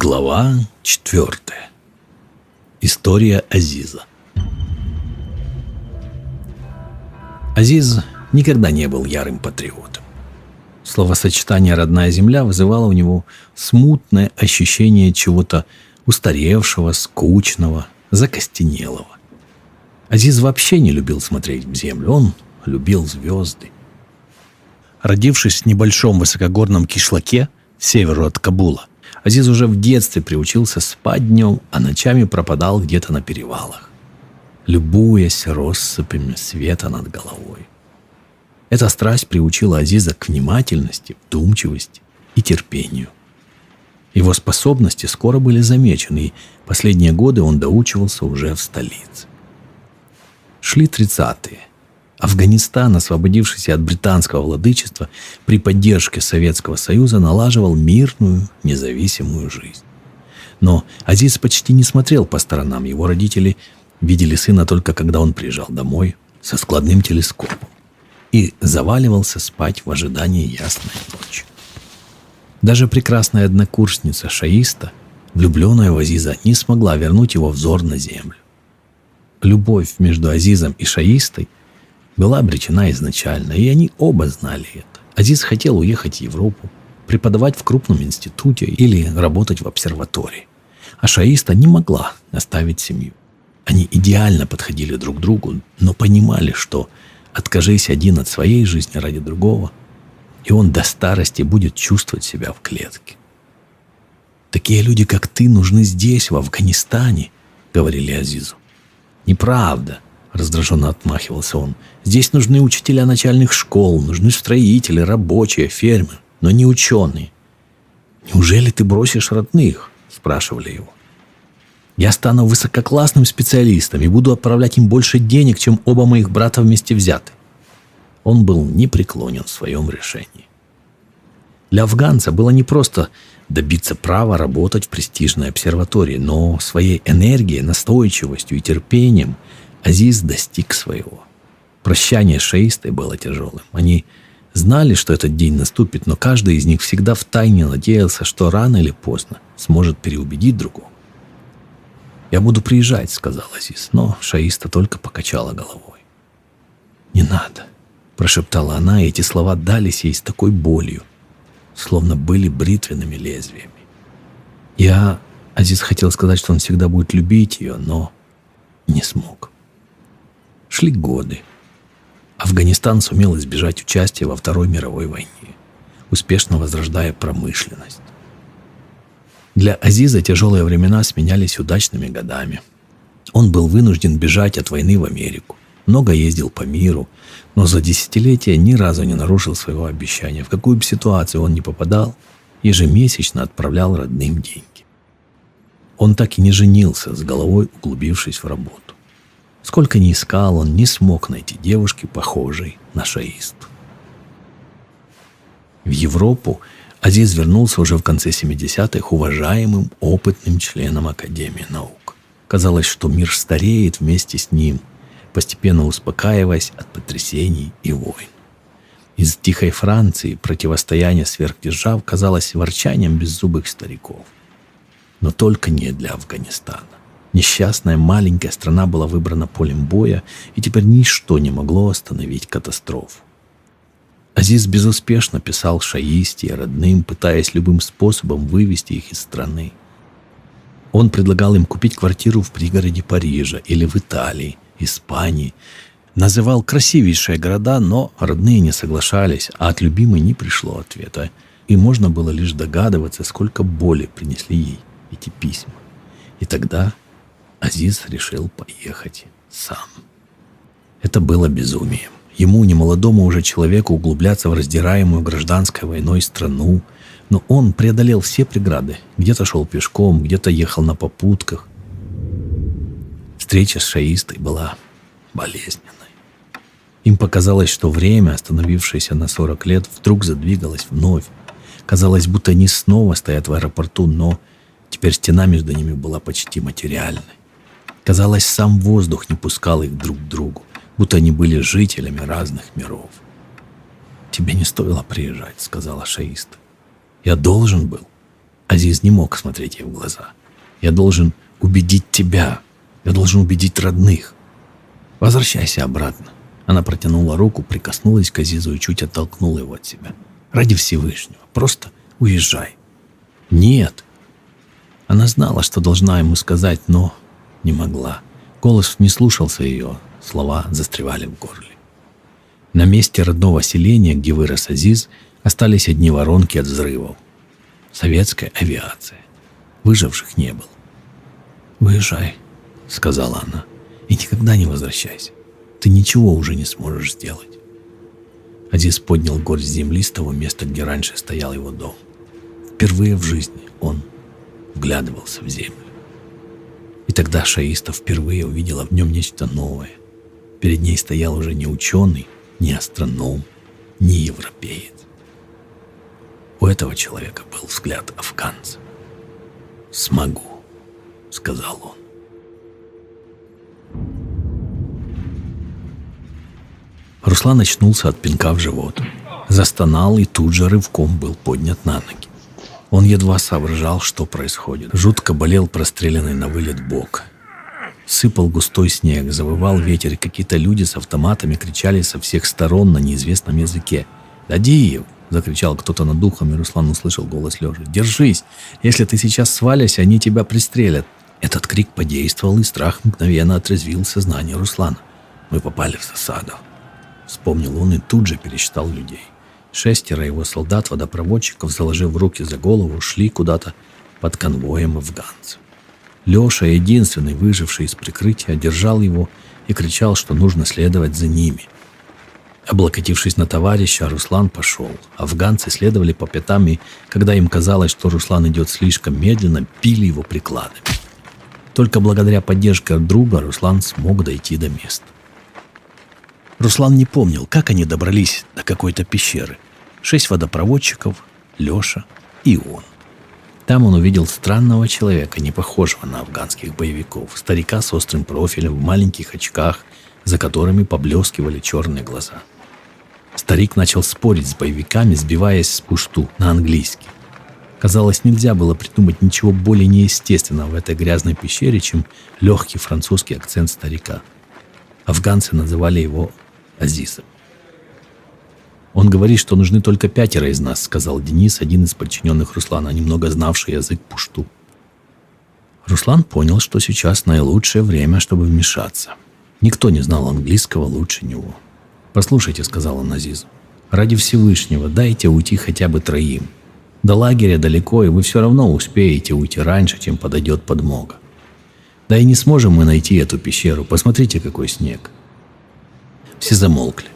Глава 4. История Азиза. Азиз никогда не был ярым патриотом. Словосочетание «родная земля» вызывало у него смутное ощущение чего-то устаревшего, скучного, закостенелого. Азиз вообще не любил смотреть в землю, он любил звезды. Родившись в небольшом высокогорном кишлаке, к северу от Кабула, Азиз уже в детстве приучился спать днем, а ночами пропадал где-то на перевалах, любуясь россыпями света над головой. Эта страсть приучила Азиза к внимательности, вдумчивости и терпению. Его способности скоро были замечены, и последние годы он доучивался уже в столице. Шли 30-е. Афганистан, освободившийся от британского владычества, при поддержке Советского Союза налаживал мирную, независимую жизнь. Но Азиз почти не смотрел по сторонам. Его родители видели сына только когда он приезжал домой со складным телескопом и заваливался спать в ожидании ясной ночи. Даже прекрасная однокурсница Шаиста, влюбленная в Азиза, не смогла вернуть его взор на землю. Любовь между Азизом и Шаистой была обречена изначально, и они оба знали это. Азиз хотел уехать в Европу, преподавать в крупном институте или работать в обсерватории. А Шаиста не могла оставить семью. Они идеально подходили друг к другу, но понимали, что откажись один от своей жизни ради другого, и он до старости будет чувствовать себя в клетке. «Такие люди, как ты, нужны здесь, в Афганистане», — говорили Азизу. «Неправда», — раздраженно отмахивался он. «Здесь нужны учителя начальных школ, нужны строители, рабочие, фермеры, но не ученые». «Неужели ты бросишь родных?» — спрашивали его. «Я стану высококлассным специалистом и буду отправлять им больше денег, чем оба моих брата вместе взяты». Он был непреклонен в своем решении. Для афганца было не просто добиться права работать в престижной обсерватории, но своей энергией, настойчивостью и терпением Азиз достиг своего. Прощание с Шаистой было тяжелым. Они знали, что этот день наступит, но каждый из них всегда втайне надеялся, что рано или поздно сможет переубедить другого. «Я буду приезжать», — сказал Азиз, но Шаиста только покачала головой. «Не надо», — прошептала она, и эти слова дались ей с такой болью, словно были бритвенными лезвиями. Азиз хотел сказать, что он всегда будет любить ее, но не смог. Шли годы. Афганистан сумел избежать участия во Второй мировой войне, успешно возрождая промышленность. Для Азиза тяжелые времена сменялись удачными годами. Он был вынужден бежать от войны в Америку, много ездил по миру, но за десятилетия ни разу не нарушил своего обещания. В какую бы ситуацию он ни попадал, ежемесячно отправлял родным деньги. Он так и не женился, с головой углубившись в работу. Сколько ни искал, он не смог найти девушки, похожей на Шаисту. В Европу Азиз вернулся уже в конце 70-х уважаемым, опытным членом Академии наук. Казалось, что мир стареет вместе с ним, постепенно успокаиваясь от потрясений и войн. Из тихой Франции противостояние сверхдержав казалось ворчанием беззубых стариков. Но только не для Афганистана. Несчастная маленькая страна была выбрана полем боя, и теперь ничто не могло остановить катастрофу. Азиз безуспешно писал Шаисте и родным, пытаясь любым способом вывести их из страны. Он предлагал им купить квартиру в пригороде Парижа или в Италии, Испании. Называл красивейшие города, но родные не соглашались, а от любимой не пришло ответа. И можно было лишь догадываться, сколько боли принесли ей эти письма. И тогда Азиз решил поехать сам. Это было безумием. Ему, немолодому уже человеку, углубляться в раздираемую гражданской войной страну. Но он преодолел все преграды. Где-то шел пешком, где-то ехал на попутках. Встреча с Шаистой была болезненной. Им показалось, что время, остановившееся на 40 лет, вдруг задвигалось вновь. Казалось, будто они снова стоят в аэропорту, но теперь стена между ними была почти материальной. Казалось, сам воздух не пускал их друг к другу, будто они были жителями разных миров. «Тебе не стоило приезжать», — сказала Шаиста. «Я должен был». Азиз не мог смотреть ей в глаза. «Я должен убедить тебя. Я должен убедить родных. Возвращайся обратно». Она протянула руку, прикоснулась к Азизу и чуть оттолкнула его от себя. «Ради Всевышнего, просто уезжай». «Нет». Она знала, что должна ему сказать, но не могла. Голос не слушался ее, слова застревали в горле. На месте родного селения, где вырос Азиз, остались одни воронки от взрывов. Советская авиация. Выживших не было. «Уезжай», — сказала она, — «и никогда не возвращайся. Ты ничего уже не сможешь сделать». Азиз поднял горсть земли с того места, где раньше стоял его дом. Впервые в жизни он вглядывался в землю. И тогда Шаиста впервые увидела в нем нечто новое. Перед ней стоял уже не ученый, не астроном, не европеец. У этого человека был взгляд афганца. «Смогу», — сказал он. Руслан очнулся от пинка в живот. Застонал и тут же рывком был поднят на ноги. Он едва соображал, что происходит. Жутко болел простреленный на вылет бок. Сыпал густой снег, завывал ветер, и какие-то люди с автоматами кричали со всех сторон на неизвестном языке. «Дадиев!» — закричал кто-то над ухом, и Руслан услышал голос Лёши. «Держись! Если ты сейчас свалишься, они тебя пристрелят!» Этот крик подействовал, и страх мгновенно отрезвил сознание Руслана. «Мы попали в засаду», — вспомнил он и тут же пересчитал людей. 6 его солдат-водопроводчиков, заложив руки за голову, шли куда-то под конвоем афганцев. Леша, единственный выживший из прикрытия, держал его и кричал, что нужно следовать за ними. Облокотившись на товарища, Руслан пошел. Афганцы следовали по пятам, и когда им казалось, что Руслан идет слишком медленно, били его прикладами. Только благодаря поддержке друга Руслан смог дойти до места. Руслан не помнил, как они добрались до какой-то пещеры. 6 водопроводчиков, Леша и он. Там он увидел странного человека, не похожего на афганских боевиков, старика с острым профилем, в маленьких очках, за которыми поблескивали черные глаза. Старик начал спорить с боевиками, сбиваясь с пушту на английский. Казалось, нельзя было придумать ничего более неестественного в этой грязной пещере, чем легкий французский акцент старика. Афганцы называли его Азизом. «Он говорит, что нужны только 5 из нас», — сказал Денис, один из подчиненных Руслана, немного знавший язык пушту. Руслан понял, что сейчас наилучшее время, чтобы вмешаться. Никто не знал английского лучше него. «Послушайте», — сказал он Азизу, — «ради Всевышнего дайте уйти хотя бы 3. До лагеря далеко, и вы все равно успеете уйти раньше, чем подойдет подмога. Да и не сможем мы найти эту пещеру. Посмотрите, какой снег». Все замолкли.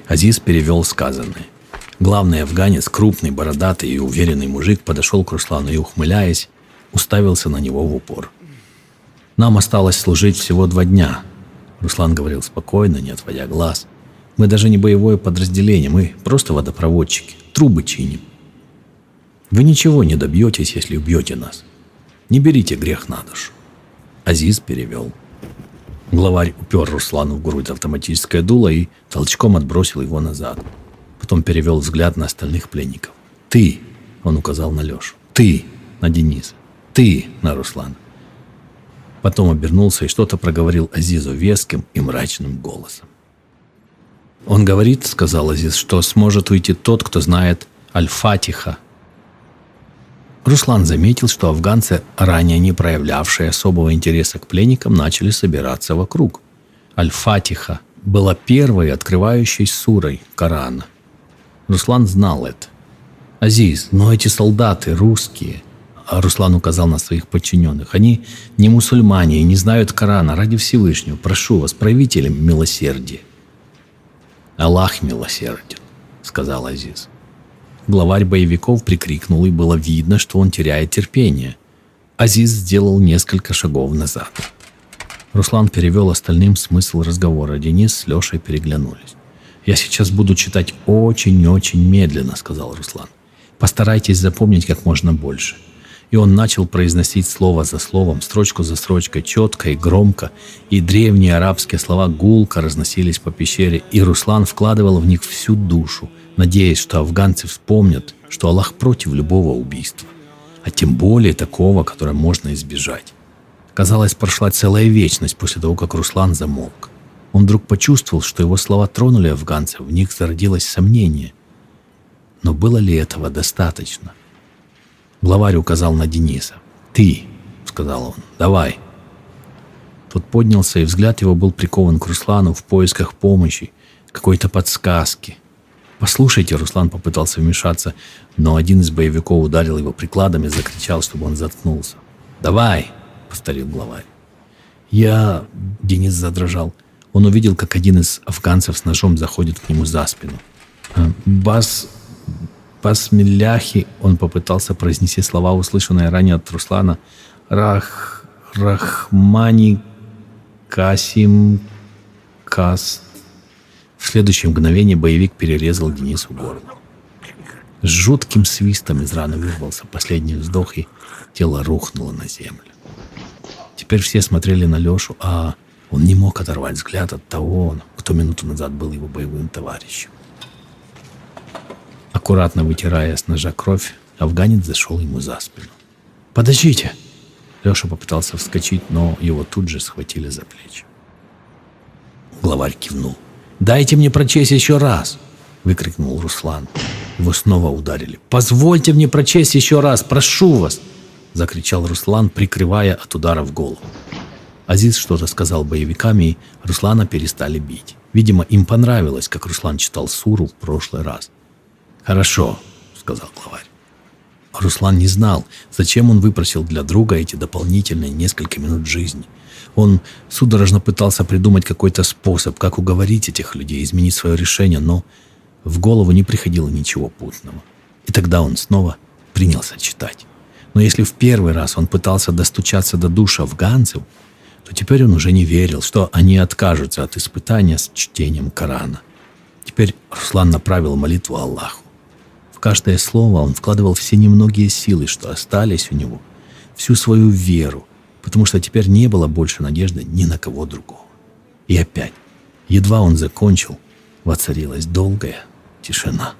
Азиз перевел сказанное. Главный афганец, крупный, бородатый и уверенный мужик, подошел к Руслану и, ухмыляясь, уставился на него в упор. «Нам осталось служить всего 2 дня», — Руслан говорил спокойно, не отводя глаз. «Мы даже не боевое подразделение, мы просто водопроводчики, трубы чиним. Вы ничего не добьетесь, если убьете нас. Не берите грех на душу». Азиз перевел. Главарь упер Руслану в грудь автоматическое дуло и толчком отбросил его назад. Потом перевел взгляд на остальных пленников. «Ты», — он указал на Лешу, — «ты» на Дениса, «ты» на Руслана. Потом обернулся и что-то проговорил Азизу веским и мрачным голосом. «Он говорит, — сказал Азиз, — что сможет уйти тот, кто знает Аль-Фатиха». Руслан заметил, что афганцы, ранее не проявлявшие особого интереса к пленникам, начали собираться вокруг. Аль-Фатиха была первой открывающей сурой Корана. Руслан знал это. «Азиз, но эти солдаты русские», — Руслан указал на своих подчиненных, — «они не мусульмане и не знают Корана. Ради Всевышнего, прошу вас, проявите им милосердие». «Аллах милосерден», — сказал Азиз. Главарь боевиков прикрикнул, и было видно, что он теряет терпение. Азиз сделал несколько шагов назад. Руслан перевел остальным смысл разговора. Денис с Лешей переглянулись. «Я сейчас буду читать очень-очень медленно», — сказал Руслан. «Постарайтесь запомнить как можно больше». И он начал произносить слово за словом, строчку за строчкой, четко и громко, и древние арабские слова гулко разносились по пещере, и Руслан вкладывал в них всю душу, надеясь, что афганцы вспомнят, что Аллах против любого убийства. а тем более такого, которое можно избежать. Казалось, прошла целая вечность после того, как Руслан замолк. Он вдруг почувствовал, что его слова тронули афганцев, в них зародилось сомнение. Но было ли этого достаточно? Главарь указал на Дениса. «Ты», — сказал он, — «давай». Тот поднялся, и взгляд его был прикован к Руслану в поисках помощи, какой-то подсказки. «Послушайте», — Руслан попытался вмешаться, но один из боевиков ударил его прикладом и закричал, чтобы он заткнулся. «Давай», — повторил главарь. Денис задрожал. Он увидел, как один из афганцев с ножом заходит к нему за спину. «Басмилляхи», — он попытался произнести слова, услышанные ранее от Руслана. «Рахмани Касим Кас». В следующее мгновение боевик перерезал Денису горло. С жутким свистом из раны вырвался последний вздох, и тело рухнуло на землю. Теперь все смотрели на Лешу, а он не мог оторвать взгляд от того, кто минуту назад был его боевым товарищем. Аккуратно вытирая с ножа кровь, афганец зашел ему за спину. «Подождите!» Леша попытался вскочить, но его тут же схватили за плечи. Главарь кивнул. «Дайте мне прочесть еще раз!» — выкрикнул Руслан. Его снова ударили. «Позвольте мне прочесть еще раз! Прошу вас!» — закричал Руслан, прикрывая от удара в голову. Азиз что-то сказал боевикам, и Руслана перестали бить. Видимо, им понравилось, как Руслан читал суру в прошлый раз. «Хорошо», — сказал главарь. Руслан не знал, зачем он выпросил для друга эти дополнительные несколько минут жизни. Он судорожно пытался придумать какой-то способ, как уговорить этих людей изменить свое решение, но в голову не приходило ничего путного. И тогда он снова принялся читать. Но если в первый раз он пытался достучаться до душ афганцев, то теперь он уже не верил, что они откажутся от испытания с чтением Корана. Теперь Руслан направил молитву Аллаху. В каждое слово он вкладывал все немногие силы, что остались у него, всю свою веру, потому что теперь не было больше надежды ни на кого другого. И опять, едва он закончил, воцарилась долгая тишина.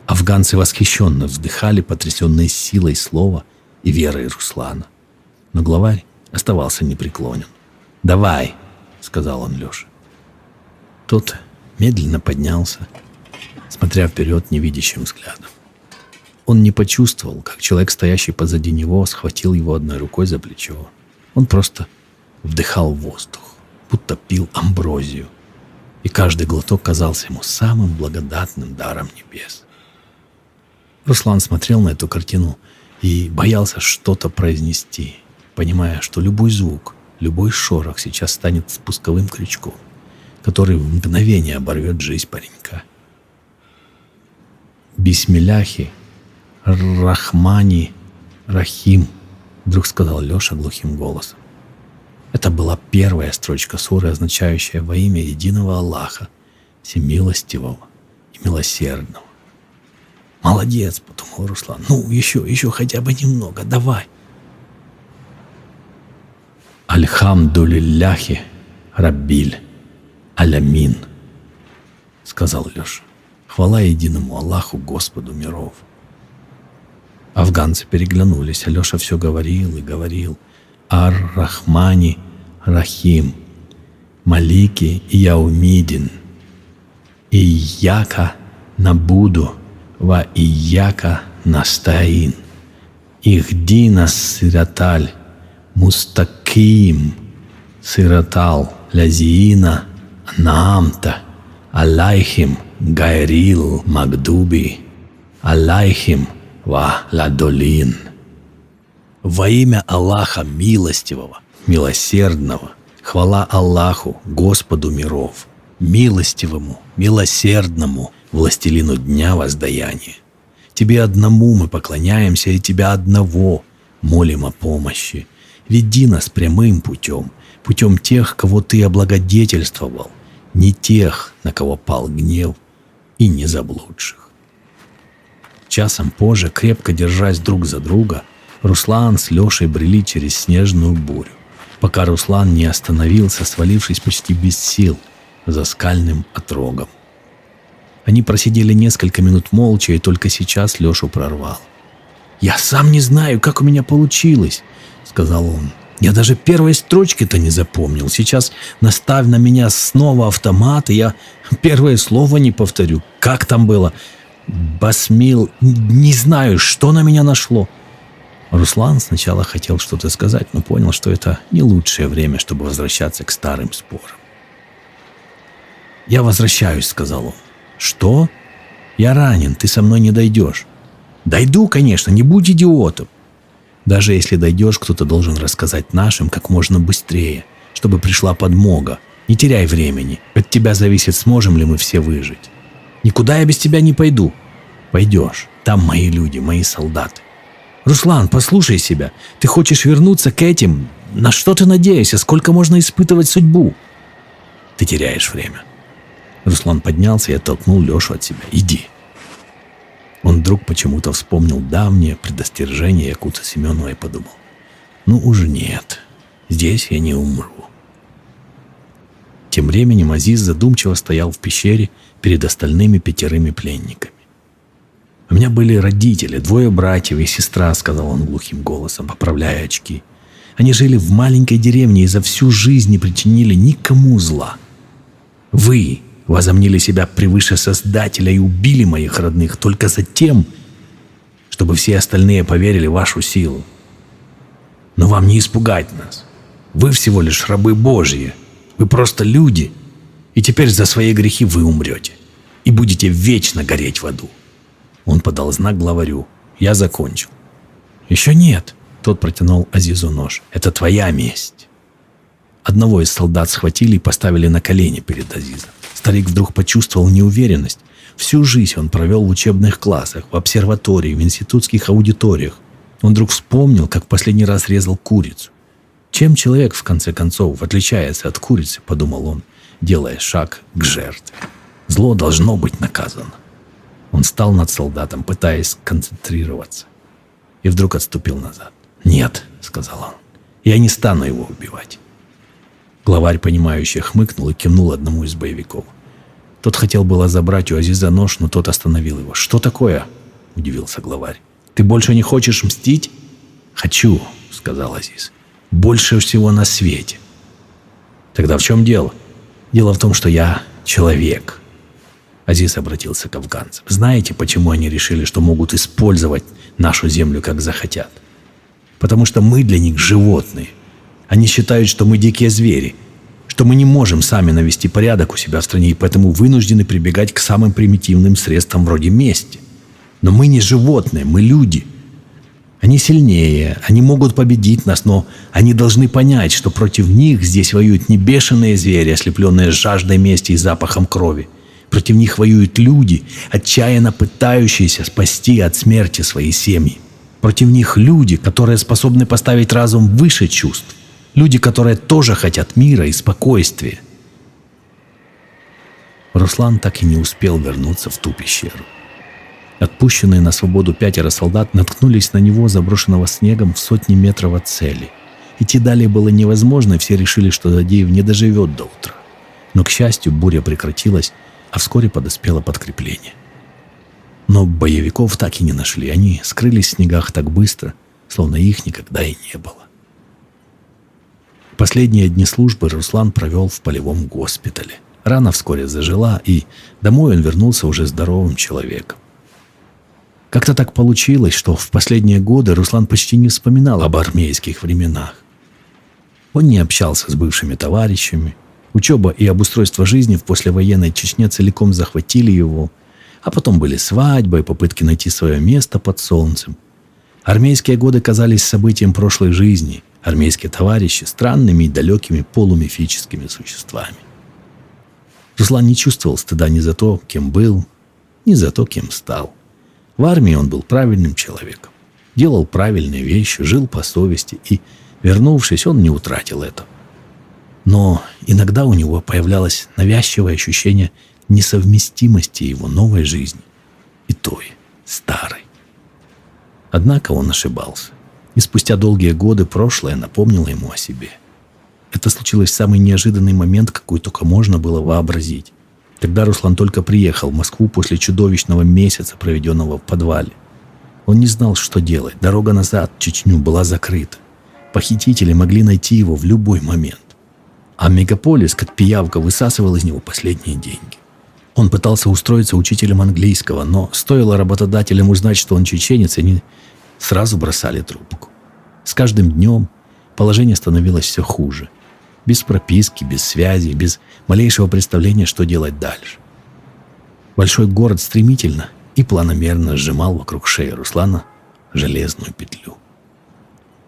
Афганцы восхищенно вздыхали, потрясенные силой слова и верой Руслана. Но главарь оставался непреклонен. «Давай», — сказал он Леше. Тот медленно поднялся, смотря вперед невидящим взглядом. Он не почувствовал, как человек, стоящий позади него, схватил его одной рукой за плечо. Он просто вдыхал воздух, будто пил амброзию, и каждый глоток казался ему самым благодатным даром небес. Руслан смотрел на эту картину и боялся что-то произнести, понимая, что любой звук, любой шорох сейчас станет спусковым крючком, который в мгновение оборвет жизнь паренька. «Бисмилляхи, Рахмани, Рахим», — вдруг сказал Леша глухим голосом. Это была первая строчка суры, означающая «во имя единого Аллаха, всемилостивого и милосердного». «Молодец», — подумал Руслан. «Ну, еще хотя бы немного, давай». «Альхамдулилляхи, Раббиль Алямин», — сказал Леша. «Хвала единому Аллаху, Господу миров». Афганцы переглянулись, а Леша все говорил и говорил. «Ар-Рахмани Рахим, Малики Яумидин, Ияка Набуду, Ва Ияка Настаин, Ихдина Сираталь, Мустаким, Сиратал, Лязиина, Наамта, Алайхим, Гайрил, Магдуби, Алайхим, Ва Ладолин». Во имя Аллаха милостивого, милосердного, хвала Аллаху, Господу миров, милостивому, милосердному, властелину дня воздаяния. Тебе одному мы поклоняемся, и Тебя одного молим о помощи. Веди нас прямым путем, путем тех, кого Ты облагодетельствовал, не тех, на кого пал гнев, и не заблудших. Часом позже, крепко держась друг за друга, Руслан с Лешей брели через снежную бурю, пока Руслан не остановился, свалившись почти без сил за скальным отрогом. Они просидели несколько минут молча, и только сейчас Лешу прорвал. «Я сам не знаю, как у меня получилось», — сказал он. «Я даже первой строчки-то не запомнил. Сейчас наставь на меня снова автомат, и я первое слово не повторю. Как там было? Басмил... Не знаю, что на меня нашло». Руслан сначала хотел что-то сказать, но понял, что это не лучшее время, чтобы возвращаться к старым спорам. «Я возвращаюсь», — сказал он. «Что? Я ранен, ты со мной не дойдешь». «Дойду, конечно, не будь идиотом. Даже если дойдешь, кто-то должен рассказать нашим как можно быстрее, чтобы пришла подмога. Не теряй времени. От тебя зависит, сможем ли мы все выжить. Никуда я без тебя не пойду». «Пойдешь. Там мои люди, мои солдаты». «Руслан, послушай себя. Ты хочешь вернуться к этим? На что ты надеешься? Сколько можно испытывать судьбу?» «Ты теряешь время». Руслан поднялся и оттолкнул Лешу от себя. «Иди». Он вдруг почему-то вспомнил давнее предостережение Якута Семенова и подумал: «Ну уже нет, здесь я не умру». Тем временем Азиз задумчиво стоял в пещере перед остальными 5 пленниками. «У меня были родители, 2 братьев и сестра», — сказал он глухим голосом, поправляя очки. «Они жили в маленькой деревне и за всю жизнь не причинили никому зла. Вы возомнили себя превыше Создателя и убили моих родных только за тем, чтобы все остальные поверили в вашу силу. Но вам не испугать нас. Вы всего лишь рабы Божьи. Вы просто люди. И теперь за свои грехи вы умрете. И будете вечно гореть в аду». Он подал знак главарю. «Я закончил». «Еще нет», — тот протянул Азизу нож. «Это твоя месть». Одного из солдат схватили и поставили на колени перед Азизом. Старик вдруг почувствовал неуверенность. Всю жизнь он провел в учебных классах, в обсерватории, в институтских аудиториях. Он вдруг вспомнил, как в последний раз резал курицу. «Чем человек, в конце концов, отличается от курицы?» – подумал он, делая шаг к жертве. «Зло должно быть наказано». Он стал над солдатом, пытаясь концентрироваться, и вдруг отступил назад. «Нет», — сказал он, — «я не стану его убивать». Главарь, понимающе хмыкнул и кивнул одному из боевиков. Тот хотел было забрать у Азиза нож, но тот остановил его. «Что такое?» — удивился главарь. «Ты больше не хочешь мстить?» «Хочу», — сказал Азиз. «Больше всего на свете». «Тогда в чем дело?» «Дело в том, что я человек». Азиз обратился к афганцам. «Знаете, почему они решили, что могут использовать нашу землю, как захотят? Потому что мы для них животные. Они считают, что мы дикие звери, что мы не можем сами навести порядок у себя в стране, и поэтому вынуждены прибегать к самым примитивным средствам вроде мести. Но мы не животные, мы люди. Они сильнее, они могут победить нас, но они должны понять, что против них здесь воюют не бешеные звери, ослепленные жаждой мести и запахом крови. Против них воюют люди, отчаянно пытающиеся спасти от смерти свои семьи. Против них люди, которые способны поставить разум выше чувств. Люди, которые тоже хотят мира и спокойствия. Руслан так и не успел вернуться в ту пещеру. Отпущенные на свободу 5 солдат наткнулись на него, заброшенного снегом в сотни метров от цели. Идти далее было невозможно, и все решили, что Дадеев не доживет до утра. Но, к счастью, буря прекратилась, а вскоре подоспело подкрепление. Но боевиков так и не нашли. Они скрылись в снегах так быстро, словно их никогда и не было. Последние дни службы Руслан провел в полевом госпитале. Рана вскоре зажила, и домой он вернулся уже здоровым человеком. Как-то так получилось, что в последние годы Руслан почти не вспоминал об армейских временах. Он не общался с бывшими товарищами. Учеба и обустройство жизни в послевоенной Чечне целиком захватили его, а потом были свадьбы и попытки найти свое место под солнцем. Армейские годы казались событием прошлой жизни, армейские товарищи — странными и далекими полумифическими существами. Руслан не чувствовал стыда ни за то, кем был, ни за то, кем стал. В армии он был правильным человеком, делал правильные вещи, жил по совести, и, вернувшись, он не утратил этого. Но иногда у него появлялось навязчивое ощущение несовместимости его новой жизни и той, старой. Однако он ошибался, и спустя долгие годы прошлое напомнило ему о себе. Это случилось в самый неожиданный момент, какой только можно было вообразить. Тогда Руслан только приехал в Москву после чудовищного месяца, проведенного в подвале. Он не знал, что делать. Дорога назад в Чечню была закрыта. Похитители могли найти его в любой момент. А мегаполис, как пиявка, высасывал из него последние деньги. Он пытался устроиться учителем английского, но стоило работодателям узнать, что он чеченец, они сразу бросали трубку. С каждым днем положение становилось все хуже. Без прописки, без связи, без малейшего представления, что делать дальше. Большой город стремительно и планомерно сжимал вокруг шеи Руслана железную петлю.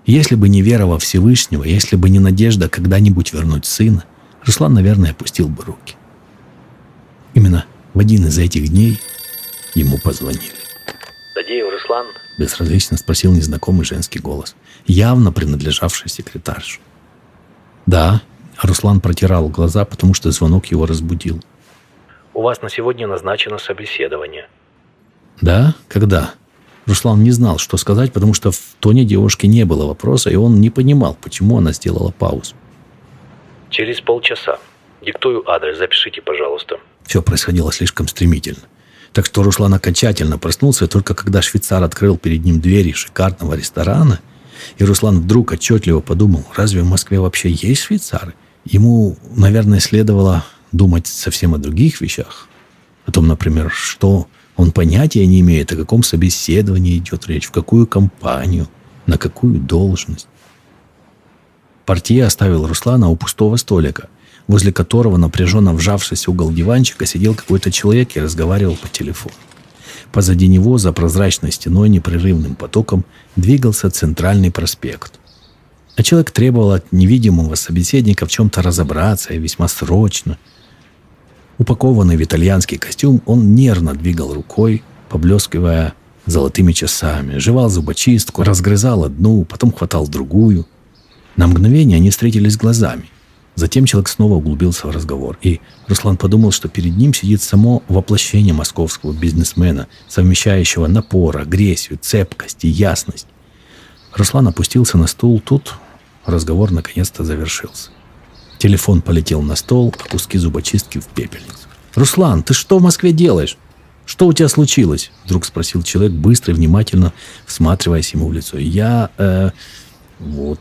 Если бы не вера во Всевышнего, если бы не надежда когда-нибудь вернуть сына, Руслан, наверное, опустил бы руки. Именно в один из этих дней ему позвонили. «Дадеев Руслан?» — безразлично спросил незнакомый женский голос, явно принадлежавший секретарше. «Да», — Руслан протирал глаза, потому что звонок его разбудил. «У вас на сегодня назначено собеседование». «Да? Когда?» Руслан не знал, что сказать, потому что в тоне девушки не было вопроса, и он не понимал, почему она сделала паузу. «Через полчаса. Диктую адрес, запишите, пожалуйста». Все происходило слишком стремительно. Так что Руслан окончательно проснулся, только когда швейцар открыл перед ним двери шикарного ресторана, и Руслан вдруг отчетливо подумал, разве в Москве вообще есть швейцары? Ему, наверное, следовало думать совсем о других вещах. О том, например, что он понятия не имеет, о каком собеседовании идет речь, в какую компанию, на какую должность. Портье оставил Руслана у пустого столика, возле которого, напряженно вжавшись в угол диванчика, сидел какой-то человек и разговаривал по телефону. Позади него, за прозрачной стеной, непрерывным потоком двигался центральный проспект. А человек требовал от невидимого собеседника в чем-то разобраться, и весьма срочно. Упакованный в итальянский костюм, он нервно двигал рукой, поблескивая золотыми часами, жевал зубочистку, разгрызал одну, потом хватал другую. На мгновение они встретились глазами. Затем человек снова углубился в разговор, и Руслан подумал, что перед ним сидит само воплощение московского бизнесмена, совмещающего напор, агрессию, цепкость и ясность. Руслан опустился на стул. Тут разговор наконец-то завершился. Телефон полетел на стол, а куски зубочистки в пепельницу. «Руслан, ты что в Москве делаешь? Что у тебя случилось?» Вдруг спросил человек, быстро и внимательно всматриваясь ему в лицо. «Я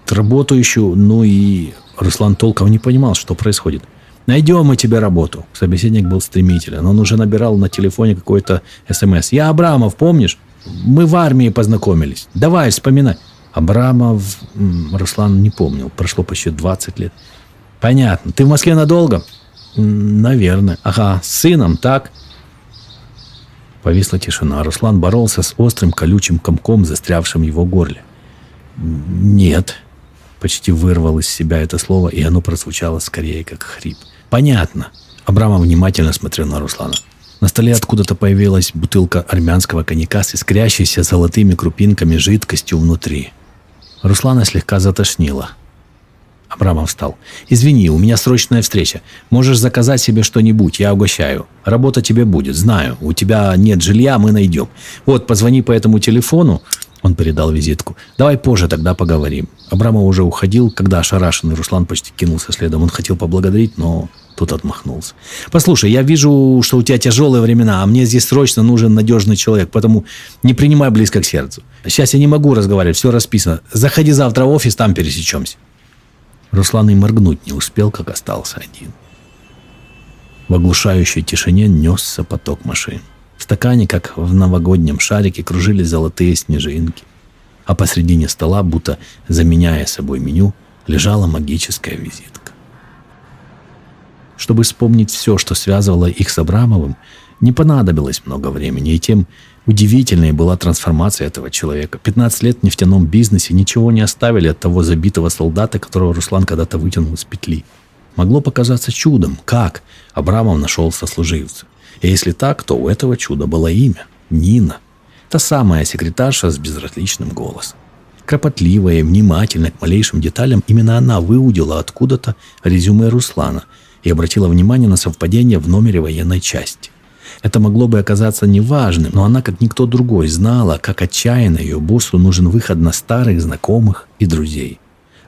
работу ищу, и...» Руслан толком не понимал, что происходит. «Найдем мы тебе работу». Собеседник был стремителен. Он уже набирал на телефоне какой-то СМС. «Я Абрамов, помнишь? Мы в армии познакомились. Давай, вспоминай». Абрамов... Руслан не помнил. Прошло почти 20 лет. «Понятно. Ты в Москве надолго?» «Наверное». «Ага, с сыном, так?» Повисла тишина. Руслан боролся с острым колючим комком, застрявшим в его горле. «Нет». Почти вырвал из себя это слово, и оно прозвучало скорее как хрип. «Понятно». Абрамов внимательно смотрел на Руслана. На столе откуда-то появилась бутылка армянского коньяка с искрящейся золотыми крупинками жидкостью внутри. Руслана слегка затошнило. Абрамов встал. «Извини, у меня срочная встреча. Можешь заказать себе что-нибудь, я угощаю. Работа тебе будет, знаю. У тебя нет жилья, мы найдем. Вот, позвони по этому телефону». Он передал визитку. «Давай позже тогда поговорим». Абрамов уже уходил, когда ошарашенный Руслан почти кинулся следом. Он хотел поблагодарить, но тут отмахнулся. «Послушай, я вижу, что у тебя тяжелые времена, а мне здесь срочно нужен надежный человек, поэтому не принимай близко к сердцу. Сейчас я не могу разговаривать, все расписано. Заходи завтра в офис, там пересечемся». Руслан и моргнуть не успел, как остался один. В оглушающей тишине несся поток машин. В стакане, как в новогоднем шарике, кружились золотые снежинки. А посредине стола, будто заменяя собой меню, лежала магическая визитка. Чтобы вспомнить все, что связывало их с Абрамовым, не понадобилось много времени, и тем удивительной была трансформация этого человека. 15 лет в нефтяном бизнесе ничего не оставили от того забитого солдата, которого Руслан когда-то вытянул из петли. Могло показаться чудом, как Абрамов нашел сослуживца. И если так, то у этого чуда было имя – Нина. Та самая секретарша с безразличным голосом. Кропотливая и внимательная к малейшим деталям, именно она выудила откуда-то резюме Руслана и обратила внимание на совпадение в номере военной части. Это могло бы оказаться неважным, но она, как никто другой, знала, как отчаянно ее боссу нужен выход на старых знакомых и друзей.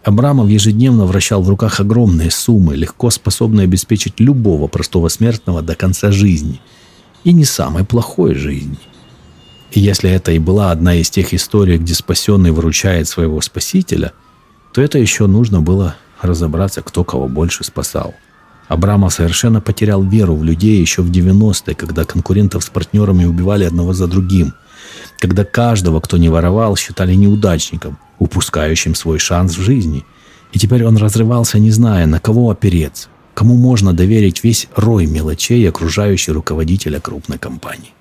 Абрамов ежедневно вращал в руках огромные суммы, легко способные обеспечить любого простого смертного до конца жизни. И не самой плохой жизни. И если это и была одна из тех историй, где спасенный выручает своего спасителя, то это еще нужно было разобраться, кто кого больше спасал. Абрамов совершенно потерял веру в людей еще в 90-е, когда конкурентов с партнерами убивали одного за другим, когда каждого, кто не воровал, считали неудачником, упускающим свой шанс в жизни. И теперь он разрывался, не зная, на кого опереться, кому можно доверить весь рой мелочей, окружающий руководителя крупной компании.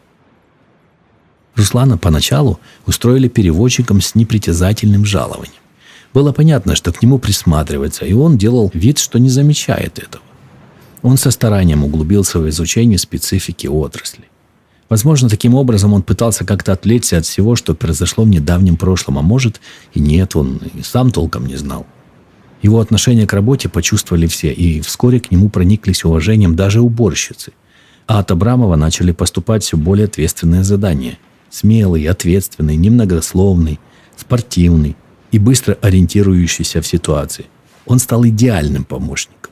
Руслана поначалу устроили переводчиком с непритязательным жалованием. Было понятно, что к нему присматривается, и он делал вид, что не замечает этого. Он со старанием углубился в изучение специфики отрасли. Возможно, таким образом он пытался как-то отвлечься от всего, что произошло в недавнем прошлом, а может и нет, он и сам толком не знал. Его отношение к работе почувствовали все, и вскоре к нему прониклись уважением даже уборщицы. А от Абрамова начали поступать все более ответственные задания. Смелый, ответственный, немногословный, спортивный и быстро ориентирующийся в ситуации. Он стал идеальным помощником.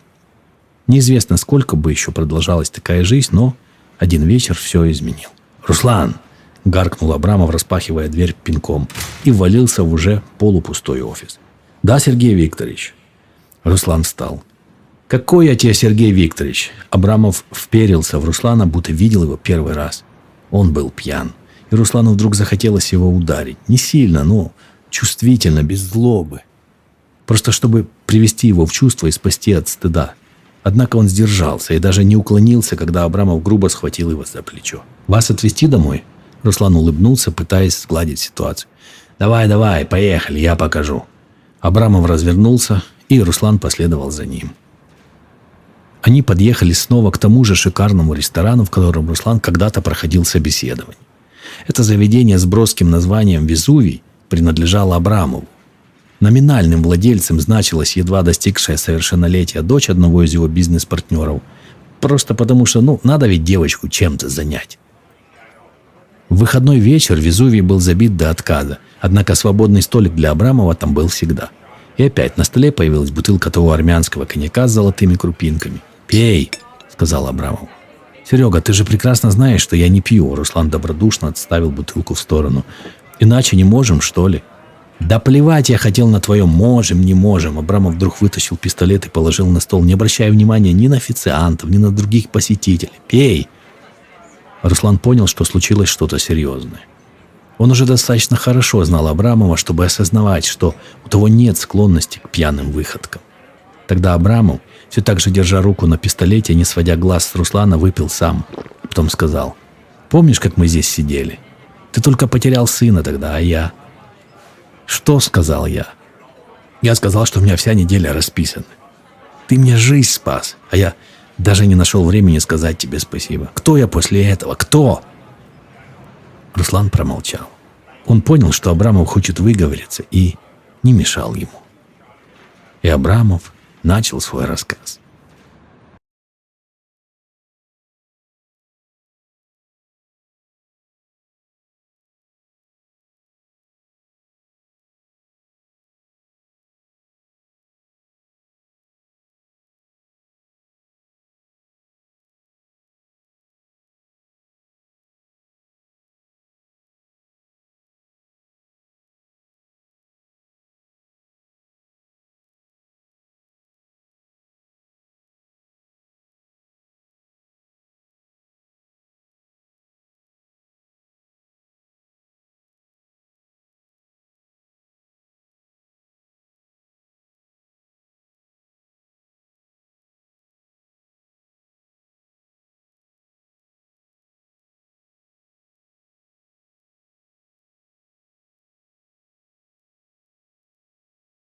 Неизвестно, сколько бы еще продолжалась такая жизнь, но один вечер все изменил. «Руслан!» – гаркнул Абрамов, распахивая дверь пинком, и ввалился в уже полупустой офис. «Да, Сергей Викторович». Руслан встал. «Какой я тебе, Сергей Викторович?» Абрамов вперился в Руслана, будто видел его первый раз. Он был пьян, и Руслану вдруг захотелось его ударить. Не сильно, но чувствительно, без злобы. Просто чтобы привести его в чувство и спасти от стыда. Однако он сдержался и даже не уклонился, когда Абрамов грубо схватил его за плечо. «Вас отвезти домой?» Руслан улыбнулся, пытаясь сгладить ситуацию. «Давай, поехали, я покажу». Абрамов развернулся, и Руслан последовал за ним. Они подъехали снова к тому же шикарному ресторану, в котором Руслан когда-то проходил собеседование. Это заведение с броским названием «Везувий» принадлежало Абрамову. Номинальным владельцем значилась едва достигшая совершеннолетия дочь одного из его бизнес-партнеров. Просто потому что, надо ведь девочку чем-то занять. В выходной вечер Везувий был забит до отказа, однако свободный столик для Абрамова там был всегда. И опять на столе появилась бутылка того армянского коньяка с золотыми крупинками. «Пей», — сказал Абрамов. «Серега, ты же прекрасно знаешь, что я не пью», — Руслан добродушно отставил бутылку в сторону. «Иначе не можем, что ли?» «Да плевать я хотел на твое «можем, не можем». Абрамов вдруг вытащил пистолет и положил на стол, не обращая внимания ни на официантов, ни на других посетителей. «Пей!» Руслан понял, что случилось что-то серьезное. Он уже достаточно хорошо знал Абрамова, чтобы осознавать, что у того нет склонности к пьяным выходкам. Тогда Абрамов, все так же держа руку на пистолете, не сводя глаз с Руслана, выпил сам. Потом сказал: «Помнишь, как мы здесь сидели? Ты только потерял сына тогда, а я...» «Что?» — сказал я. «Я сказал, что у меня вся неделя расписана. Ты мне жизнь спас, а я даже не нашел времени сказать тебе спасибо. Кто я после этого? Кто?» Руслан промолчал. Он понял, что Абрамов хочет выговориться, и не мешал ему. И Абрамов начал свой рассказ.